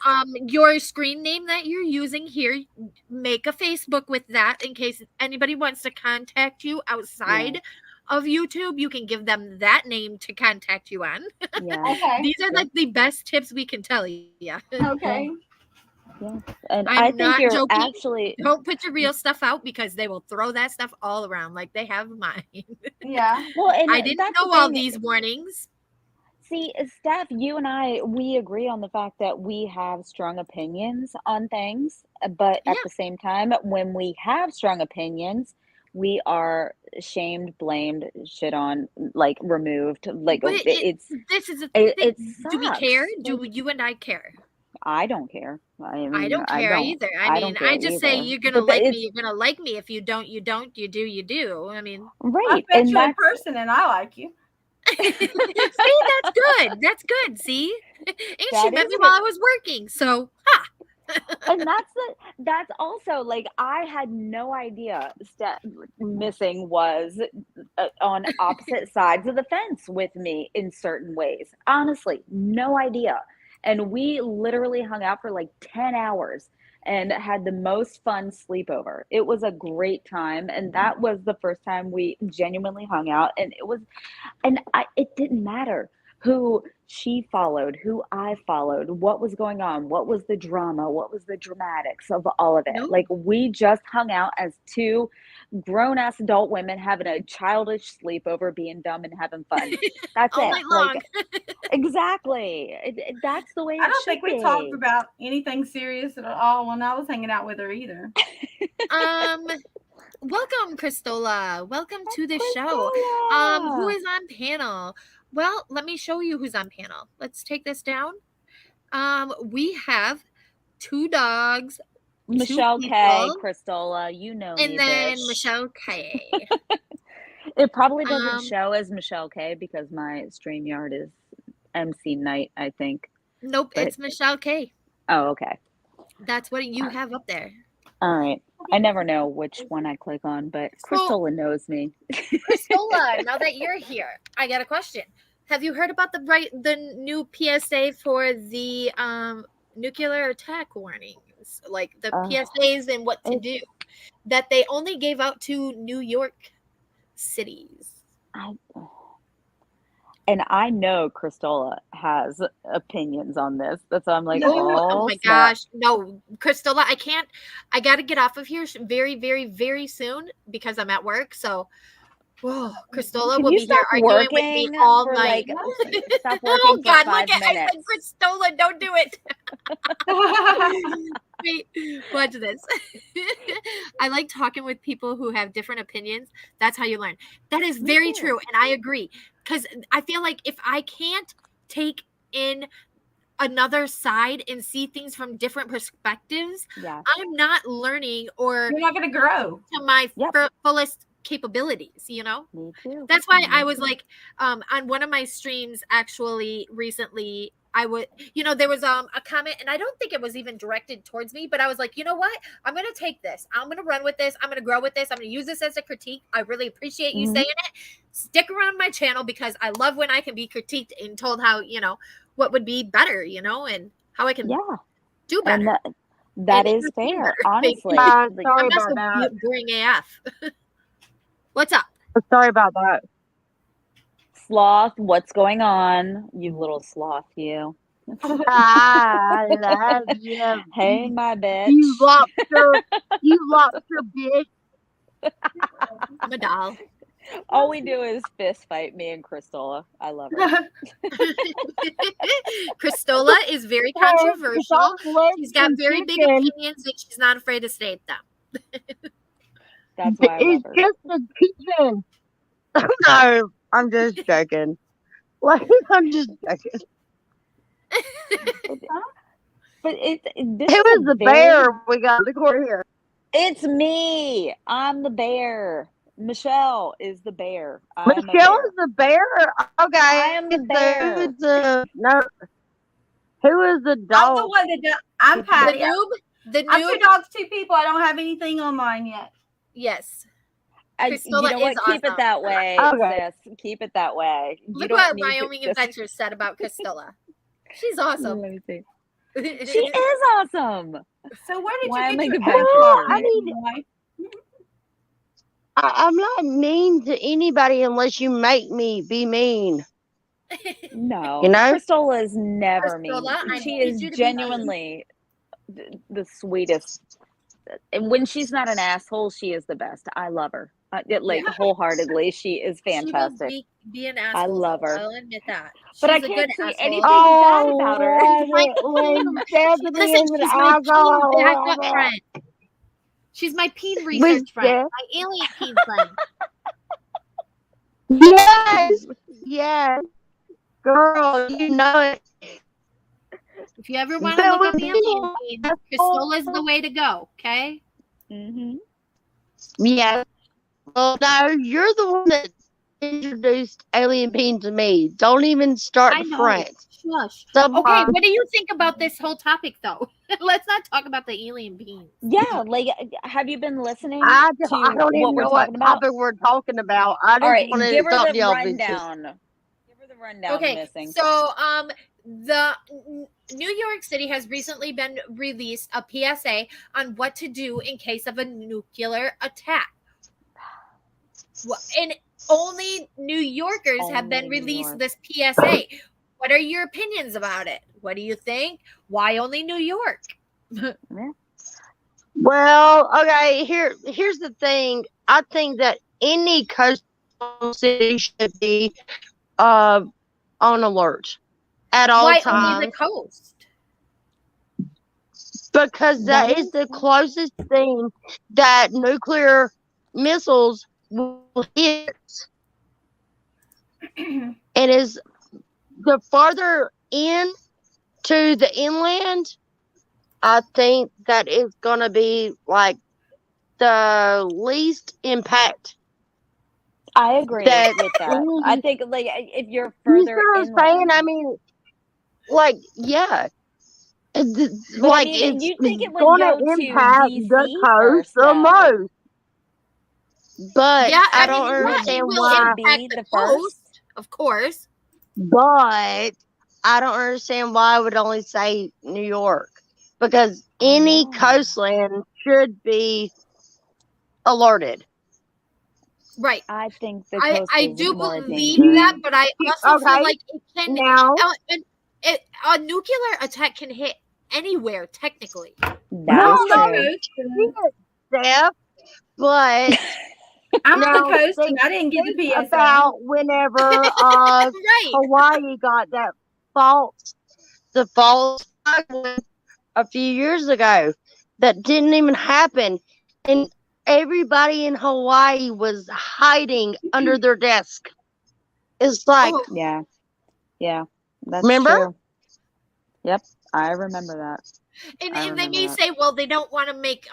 your screen name that you're using here, make a Facebook with that in case anybody wants to contact you outside of YouTube. You can give them that name to contact you on. yeah, Okay. These are Yeah. like the best tips we can tell you. Yeah. Okay. yeah. And I'm I think not you're joking. actually Don't put your real stuff out because they will throw that stuff all around like they have mine. Yeah. well, and I didn't that's the know all thing. these warnings. See, Steph, you and I, we agree on the fact that we have strong opinions on things, but at Yeah. the same time, when we have strong opinions, we are shamed, blamed, shit on, like removed. Like But it's this is a it, thing. it Do we care? sucks. Do Like you and I care? I don't care. I I mean, don't I care don't. either. I I mean, don't care I just say either. you're gonna But like me, it's you're gonna like me. If you don't, you don't. You do, you do. I mean, I've right, met and you in that's person and I like you. see, that's good. That's good. See, and she that met is me good. while I was working. So, And that's also like I had no idea missing was on opposite sides of the fence with me in certain ways. Honestly, no idea. And we literally hung out for like 10 hours and had the most fun sleepover. It was a great time, and that was the first time we genuinely hung out, and it didn't matter who she followed, who I followed, what was going on, what was the drama, what was the dramatics of all of it. no. Like we just hung out as two grown ass adult women having a childish sleepover, being dumb and having fun. That's All it. night Like long. Exactly. That's the way it I don't should think we be. talked about anything serious at all when I was hanging out with her either. Welcome, Christola. Welcome to the show. Who is on panel? Well, let me show you who's on panel. Let's take this down. We have 2 dogs, Michelle 2 K, people, Christola, you know me, and then bitch. Michelle K. It probably doesn't Um, show as Michelle K because my StreamYard is MC Night, I think. Nope, But- it's Michelle K. Oh, okay. That's what you have up there. All right. I never know which one I click on, but Christola knows me. Christola, now that you're here, I got a question. Have you heard about the new PSA for the nuclear attack warnings, like the PSAs and what to do, that they only gave out to New York cities? And I know Christola has opinions on this. That's why I'm like, oh my snap. gosh. No, Christola, I got to get off of here very, very, very soon because I'm at work. So, whoa, Christola Can will you be here stop arguing with me working all for, night. stop working Oh for God, 5 look at I minutes. said Christola, don't do it. Wait, watch this. I like talking with people who have different opinions. That's how you learn. That is very true, and I agree. Because I feel like if I can't take in another side and see things from different perspectives, Yeah. I'm not learning or You're not going to grow to my Yep. fullest capabilities, you know? Me too. That's why I Me was too. like, on one of my streams actually recently, I would, there was a comment, and I don't think it was even directed towards me, but I was like, you know what? I'm going to take this. I'm going to run with this. I'm going to grow with this. I'm going to use this as a critique. I really appreciate you saying it. Stick around my channel because I love when I can be critiqued and told how, what would be better, and how I can do better. And that And is it's fair, humor. honestly. Sorry I'm not about so that. boring AF. What's up? Sorry about that. Sloth, what's going on? You little sloth, you. I love you. Hey, my bitch. You lobster. You lobster bitch. I'm a doll. All we do is fist fight, me and Christola. I love her. Christola is very controversial. She's got very big opinions and she's not afraid to state them. That's why I love It's her. just a kitchen. No, I'm just joking. Like, I'm just joking. But this Who is is the very- bear we got in the corner here? It's me. I'm the bear. Michelle is the bear. I'm a Michelle bear. is the bear? Okay. I am the so bear. Who's the, no. Who is the I'm the dog? one that I'm The Patty. noob? The I'm 2 noob? dogs, 2 people. I don't have anything on mine yet. Yes. You Christola know what? is Keep awesome. it that way, Okay. sis. Keep it that way. You Look don't what need to Wyoming just- Adventures said about Christola. She's awesome. Let me see. She is awesome. So where did Why you am get I your adventure Oh, for I me? need. I'm not mean to anybody unless you make me be mean. No, You know? Christola is never mean. Christola, I She need is you to be mean. genuinely the sweetest. And when she's not an asshole, she is the best. I love her. Wholeheartedly. She is fantastic. She will be an asshole. love her. I'll admit that. But I She's a can't good see asshole. anything bad about her. When Stephanie Listen, is an she's my alcohol peen backup lover. friend. She's my peen research friend. Steph- My alien peen friend. Yes, yes, girl, you know it. If you ever want to That look up was alien cool. peen, That's Christola's the way to go. Okay. Mm-hmm. Yeah. Well, no, you're the one that introduced Alien Bean to me. Don't even start I the know. front. Shush. Someone, Okay, what do you think about this whole topic, though? Let's not talk about the alien beings. Yeah, have you been listening I to don't what even we're know what talking about? topic we're talking about. I just All right, wanted give to her talk to the y'all. rundown. Give her the rundown, Okay, missing. so the New York City has recently been released a PSA on what to do in case of a nuclear attack. And only New Yorkers have been Only New released York. this PSA. What are your opinions about it? What do you think? Why only New York? Well, okay, here's the thing. I think that any coastal city should be on alert. at all Why times. only the coast? Because that is the closest thing that nuclear missiles will hit. And is the farther in to the inland, I think that is going to be like the least impact. I agree That- with that. I think like if you're You see further what I'm saying? inland, I mean, like, yeah. but Like, I mean, it's you'd think it would going go to to impact DC the coast first, the though. most. But Yeah, I I don't mean, yeah, it understand will why. Be impact the the first? coast, of course. But I don't understand why I would only say New York. Because any Oh. coastland should be alerted. Right. I think the coast I is do more believe dangerous. that, but I also feel Okay. like it can. Now, A nuclear attack can hit anywhere, technically. That No, is no. true. Steph, but I'm on now the coast think and I didn't get the PSA. about whenever Right. Hawaii got that the false flag one a few years ago that didn't even happen, and everybody in Hawaii was hiding under their desk. It's like, Oh, Yeah. Yeah. That's Remember? true. Yep. I remember that. and I they may remember that. say, well, they don't want to make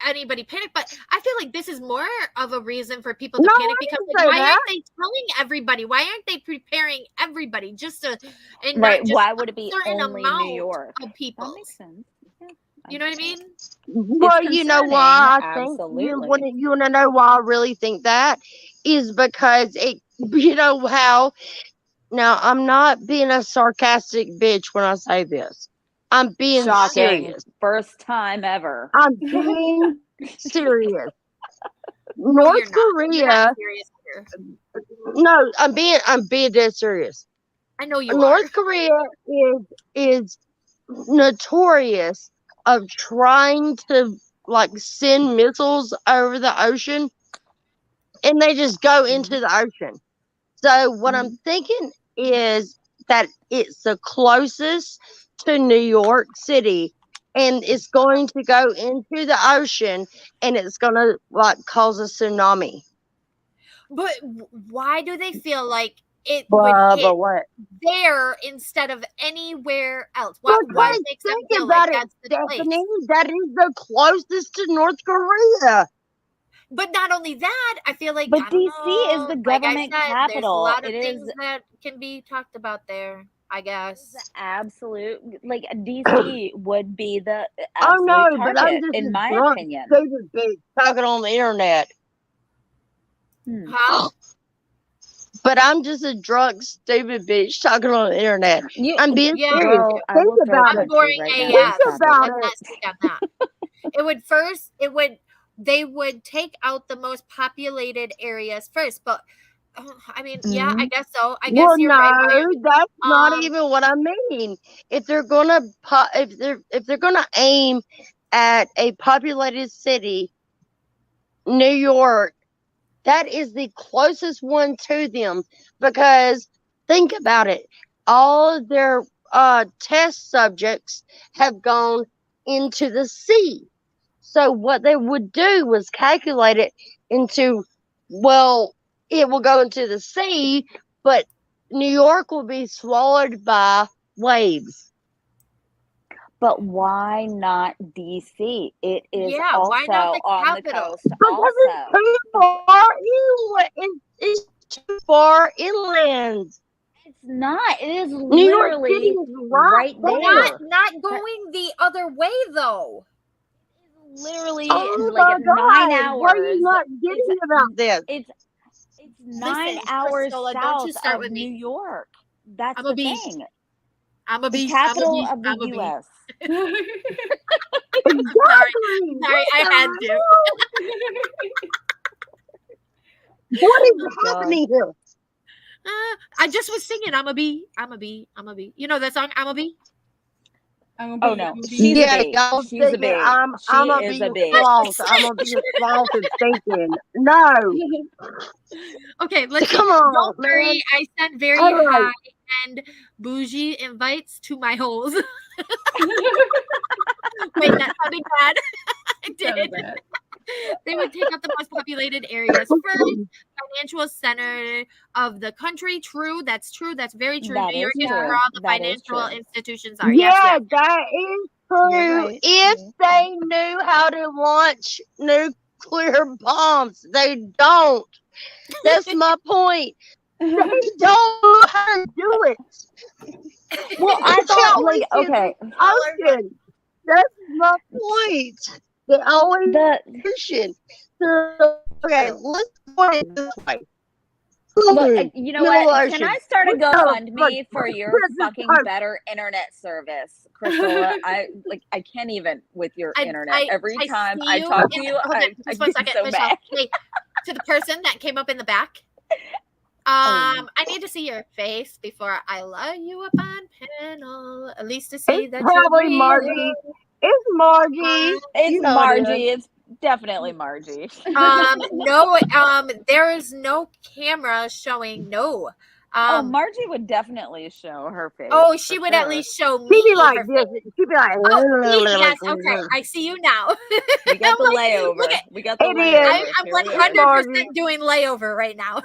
anybody panic, but I feel like this is more of a reason for people to No, panic I because didn't like, say why that. aren't they telling everybody? Why aren't they preparing everybody just to and Right. not just Why would it be certain only amount New York? of people? That makes sense. Yeah, You know what I mean? Well, you know why I think Absolutely. you want to know why I really think that is because it. You know how. Now I'm not being a sarcastic bitch when I say this. I'm being Shocking. serious. First time ever. I'm being serious. No, North you're not. You're Korea. not serious here. No, I'm being dead serious. I know you North are. Korea is notorious of trying to like send missiles over the ocean, and they just go into the ocean. So what I'm thinking is that it's the closest to New York City, and it's going to go into the ocean, and it's going to like cause a tsunami. But why do they feel like it Blah, would hit blah, what? there instead of anywhere else? Why Because makes them think feel about like it, that's the place? Stephanie. That is the closest to North Korea. But not only that, I feel like But I don't DC is know, the like I government said, There's a capital. lot of It things is that can be talked about there. I guess. absolute. Like DC would be the Oh absolute no, but I'm target, just in a my drunk, opinion. stupid bitch talking on the internet. Huh? But I'm just a drunk, stupid bitch talking on the internet. You, I'm being Yeah. serious. girl, I Think will throw about I'm it. punch boring you right now. AF. Think So about let's it. not speak on that. They would take out the most populated areas first, but I mean, yeah, I guess so. I guess Well, you're no, right. that's not Um, even what I mean. If they're gonna if they're gonna aim at a populated city, New York, that is the closest one to them. Because think about it, all of their test subjects have gone into the sea. So what they would do was calculate it into, well, it will go into the sea, but New York will be swallowed by waves. But why not DC? It is Yeah, also why not the on the capital? coast. Because it's too far inland. It's too far inland. It's not. It is New York City literally is right But there. not going the other way though. literally Oh like my 9 God, why are you hours. not getting about this? It's 9 Listen, hours Priscilla, don't south you start of with me. New York. That's I'm a the beast. thing. I'm a The beast. capital I'm of the a beast. U.S. Exactly. Sorry, I had to. What is Oh, God. happening here? I just was singing. I'm a bee. I'm a bee. I'm a bee. You know that song? I'm a bee. Oh no, I'm she's Yeah, a bee. y'all She's a thinking bee. I'm She a is bee a bee. false. I'm a bee false and thinking. No. Okay, let's see. Come on, Don't man. worry. I sent very All right. high send bougie invites to my holes. Wait, that sounded bad. I did. They would take up the most populated areas first. Financial center of the country. True. That's true. That's very true. That New York is is true. where all the That is financial true. institutions are. Yeah, Yes, that is true. right. If they knew how to launch nuclear bombs, they don't. That's my point. They don't know how to do it. Well, I thought like okay, Ocean. That's my point. They always the ocean. So, okay, let's put it this way. look, you know Middle what? Can Ocean. I start a What the GoFundMe fuck? for your What is this fucking part? better internet service, Crystal? I can't even with your internet. Every time see I you talk to in- you, hold on, I just one get second, so Michelle. mad. Wait, to the person that came up in the back. Oh. I need to see your face before I let you up on panel. At least to see It's that probably you're Margie. real. It's Margie. It's You know it Margie. is. It's definitely Margie. No, there is no camera showing. No. Oh, Margie would definitely show her face. Oh, she for would at sure. least show me. She'd be like her this. She'd be like, Oh, me? Yes. Okay, I see you now. We got the I'm like, layover. look at- We got the It is. layover. I'm Here we are. 100% Margie. doing layover right now.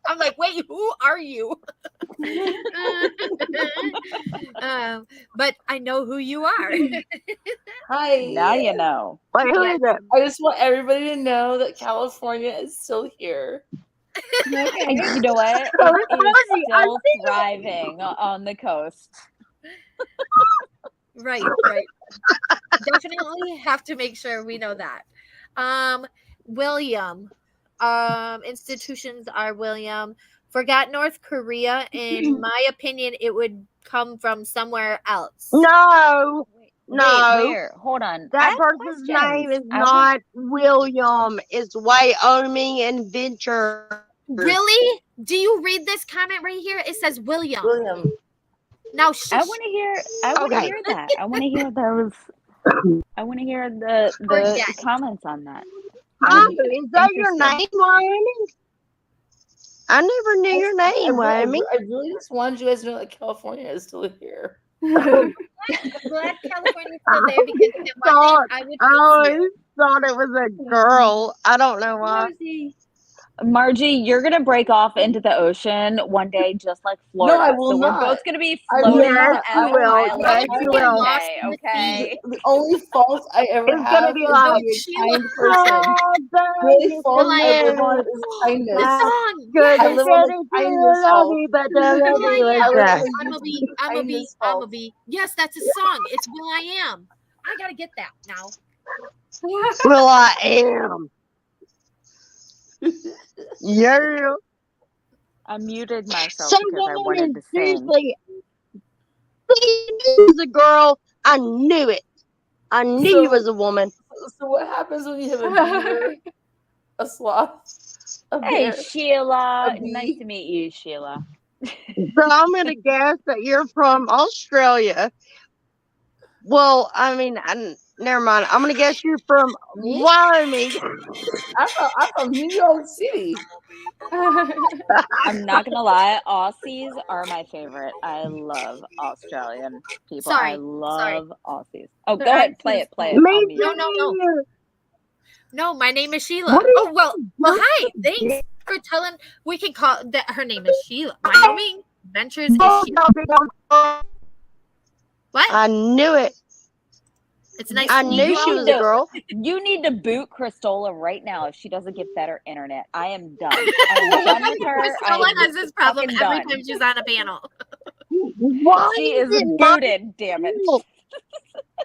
I'm like, wait, who are you? But I know who you are. Hi. Now you know. Wait, who is it? I just want everybody to know that California is still here. And you know what? So It is Margie, I still thriving on the coast. Right. Definitely have to make sure we know that. William. Institutions are William. Forgot North Korea. In my opinion, it would come from somewhere else. No. No. Wait, where? Hold on. I That have person's name questions. is not William. It's Wyoming Adventure. Really? Do you read this comment right here? It says William. William. Now, I want to hear. I want to Okay. hear that. I want to hear those. I want to hear the Forget. comments on that. Oh, is that your Interesting. name, Wyoming? I never knew your name, Wyoming. I really just wanted you guys to know that California is still here. I'm glad California's still there because if it Thought- wasn't, I would I miss always you. thought it was a girl. I don't know why. Margie, you're gonna break off into the ocean one day, just like Florida. I will so not. we're both gonna be I will floating not. out I of will. Island Yes, one you will. day, Lost in the okay? The only fault I ever It's have gonna be is like- being a Sheila. kind person. The only fault I ever have is kindness. The song. Good. I live on the Yes. kindness love fault. you, but don't Will love I you like Am. that. I'm a bee. Yes, that's a song. It's Will I Am. I gotta get that now. Well, I am. Yeah. I muted myself So because I wanted to sing. seriously, this is a girl. I knew it. I knew So- you was a woman. So what happens when you have a beaver, a sloth, a Hey, bear? Sheila. A bee. Nice to meet you, Sheila. So I'm gonna guess that you're from Australia. Well, I mean, never mind. I'm gonna guess you're from Me? Wyoming. I'm from New York City. I'm not gonna lie, Aussies are my favorite. I love Australian people. Sorry, I love Aussies. Oh, go Their ahead, play it, accents play it. Me I'll mute. too. No, my name is Sheila. What is- Oh well, hi. Thanks for telling. We can call that her name is Sheila. Wyoming Ventures is Sheila. What? I knew it. It's nice. I to meet knew you she all. was a girl. You need to boot Cristola right now if she doesn't get better internet. I am done. I'm done with her. Priscilla I'm has this problem fucking every done. time she's on a panel. Why She is it my booted, damn it. fault?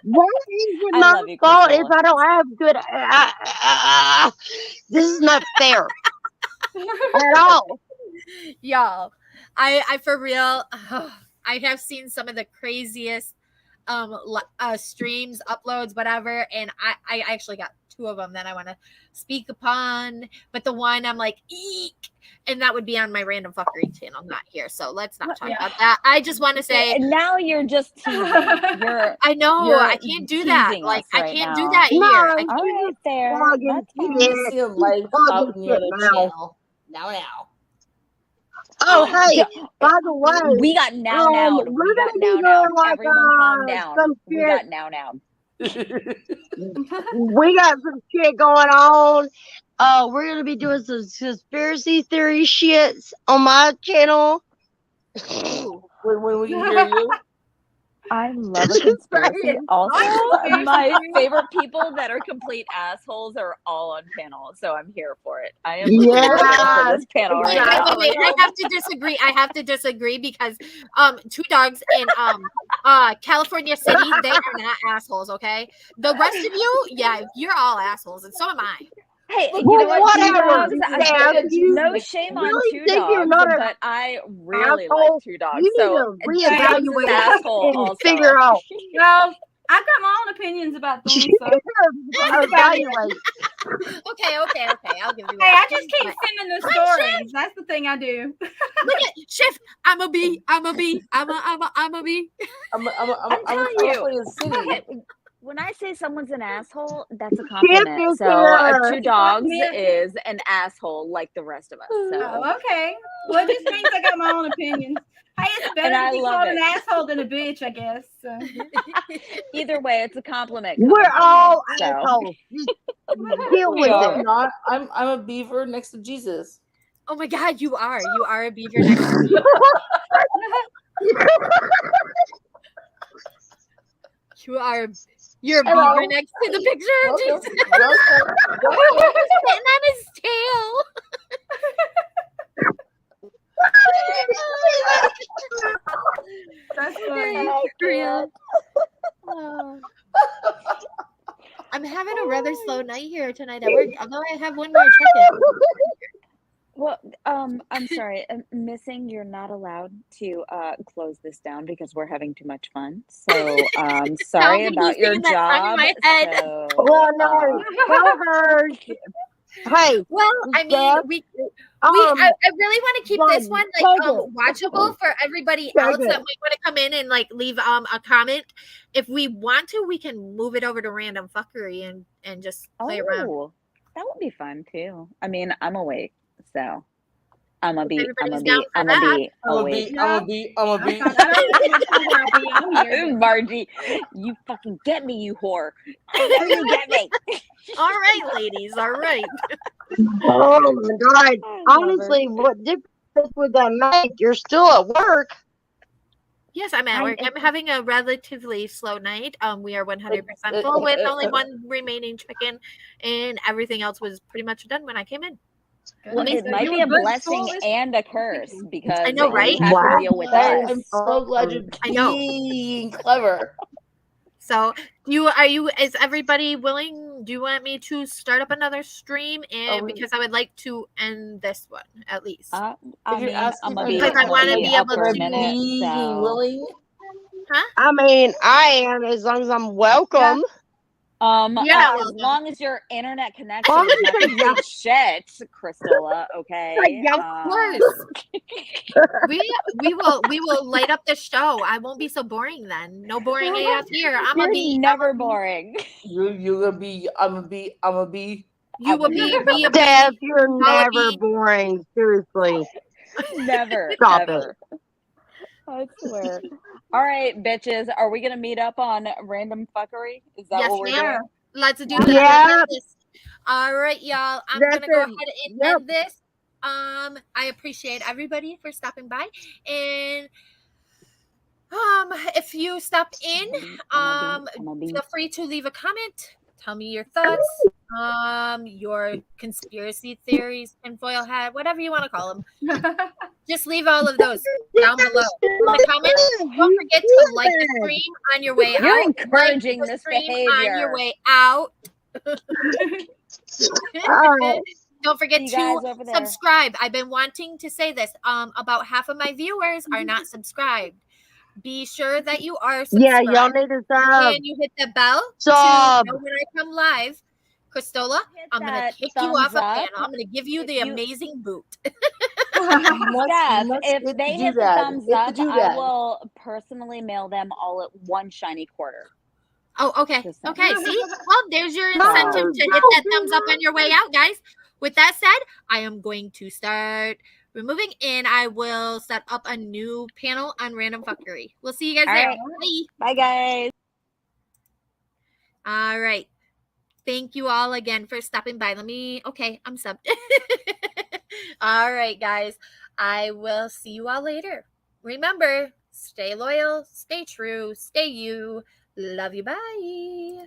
Why is it I my love you, fault if Priscilla. I don't have good? This is not fair at all. Y'all, I for real, I have seen some of the craziest streams, uploads, whatever, and I actually got 2 of them that I want to speak upon, but the one I'm like, eek, and that would be on my random fuckery channel, not here. So let's not talk about that. I just want to say, And now you're just teasing. You're I know You're I can't do that. teasing Like us I right can't now. do that No. here. I all right there. Fucking That's You fine. need to see a light Fucking out near the shit now. channel. Now. Oh, hey, by the way, We got now. we're We got gonna be now. doing like Everyone calm down. some We shit. got now. We got some shit going on. We're gonna be doing some conspiracy theory shits on my channel. When we can hear you. I love a conspiracy. Also, my favorite people that are complete assholes are all on panel, so I'm here for it. I am here for this panel Wait, right now. wait, I have to disagree. I have to disagree because Two Dogs in California City, they are not assholes, okay? The rest of you, yeah, you're all assholes, and so am I. Hey, you Well, know what? Two whatever. Dogs. Sam, you No shame on really Two think you're Dogs, not a but I really asshole? like Two Dogs. You need So to Two Dogs is an reevaluate asshole and also. figure out. Well, I've got my own opinions about things. You So. need to evaluate. Okay, I'll give you Hey, that. I just keep But- sending the stories. That's the thing I do. Look at Chef. I'm a bee. I'm a bee. I'm a bee. I'm I'm telling in the city. Okay, when I say someone's an asshole, that's a compliment. is So here. Two Dogs Yeah. is an asshole like the rest of us. So Oh, okay. Well, it just means I got my own opinions. Hey, it's better And I to be love called it. an asshole than a bitch, I guess. So. either way, it's a compliment. We're coming from all me, so. assholes. Just deal with No, it. I'm not. I'm a beaver next to Jesus. Oh my God, you are. You are a beaver next to me. You're a Hello. beaver next to the picture of Welcome, Jesus. welcome. Sitting on his tail. That's funny. Real. Oh. I'm having a rather slow night here tonight at work, although I have one more check-in. Well, I'm sorry. Missing, you're not allowed to close this down because we're having too much fun. So, sorry Tell me about who's your singing that song in job. my head. So, Well, no, tell her. Hey, Well, I mean, Jeff, I really want to keep this one like Take it. watchable for everybody Take else it. that might want to come in and like leave a comment. If we want to, we can move it over to random fuckery and just play around. oh, that would be fun too. I mean, I'm awake, so I'm gonna be Everybody's down for I'm gonna that. be awake. I'm a bee. I don't know how be on here. Margie, you fucking get me, you whore. I know you get me. All right, ladies. All right. oh my God. I love her. Honestly, what difference would that make? You're still at work. Yes, I'm at I- work. I'm having a relatively slow night. We are 100% full with only one remaining chicken, and everything else was pretty much done when I came in. Well, me it see. might You be were a good blessing school. and a curse because I know, right? you have Wow. to deal with I'm us. so glad you're I know. being clever. So, is everybody willing? Do you want me to start up another stream? And because I would like to end this one at least. I If you're mean, asking I'm gonna for be, Because I I'm wanna gonna be up able for a to minute. Being So. willing. I mean, I am as long as I'm welcome. Yeah, As well, long as your internet connection Well, is not yeah. complete shit, Cristola. Okay. Yeah, of course. we will light up the show. I won't be so boring then. No boring AF here. I'm You're gonna be never boring. You're gonna be. I'm gonna be. you will be Steph, you're I'll never be- boring. Seriously. Never. Stop ever. I swear. All right, bitches. Are we gonna meet up on random fuckery? Is that Yes, what we're ma'am. doing? Let's do that. Yeah. All right, y'all. I'm That's gonna go it. ahead and Yep. end this. I appreciate everybody for stopping by, and if you stop in, feel free to leave a comment. Tell me your thoughts, your conspiracy theories, tinfoil hat, whatever you want to call them. Just leave all of those down below in the comments. Don't forget to like the stream on your way You're out. encouraging Like the this stream behavior. on your way out. All right. Don't forget You guys to over there. subscribe. I've been wanting to say this. About half of my viewers are not subscribed. Be sure that you are Yeah, subscribed. y'all need to sub. And you hit the bell Sub. to know when I come live. Cristola, Hit I'm gonna that kick you off a thumbs panel. up. I'm gonna give you If the you- amazing boot. Steph, Let's if they hit the doodad. thumbs Hit the up, I doodad. will personally mail them all at one shiny quarter. Oh, okay. Just saying. Okay, see? Well, there's your incentive to hit that thumbs up on your way out, guys. With that said, I am going to start removing, and I will set up a new panel on random fuckery. We'll see you guys All there. right. Bye. Bye, guys. All right. Thank you all again for stopping by. Okay, I'm subbed. All right, guys. I will see you all later. Remember, stay loyal, stay true, stay you. Love you. Bye.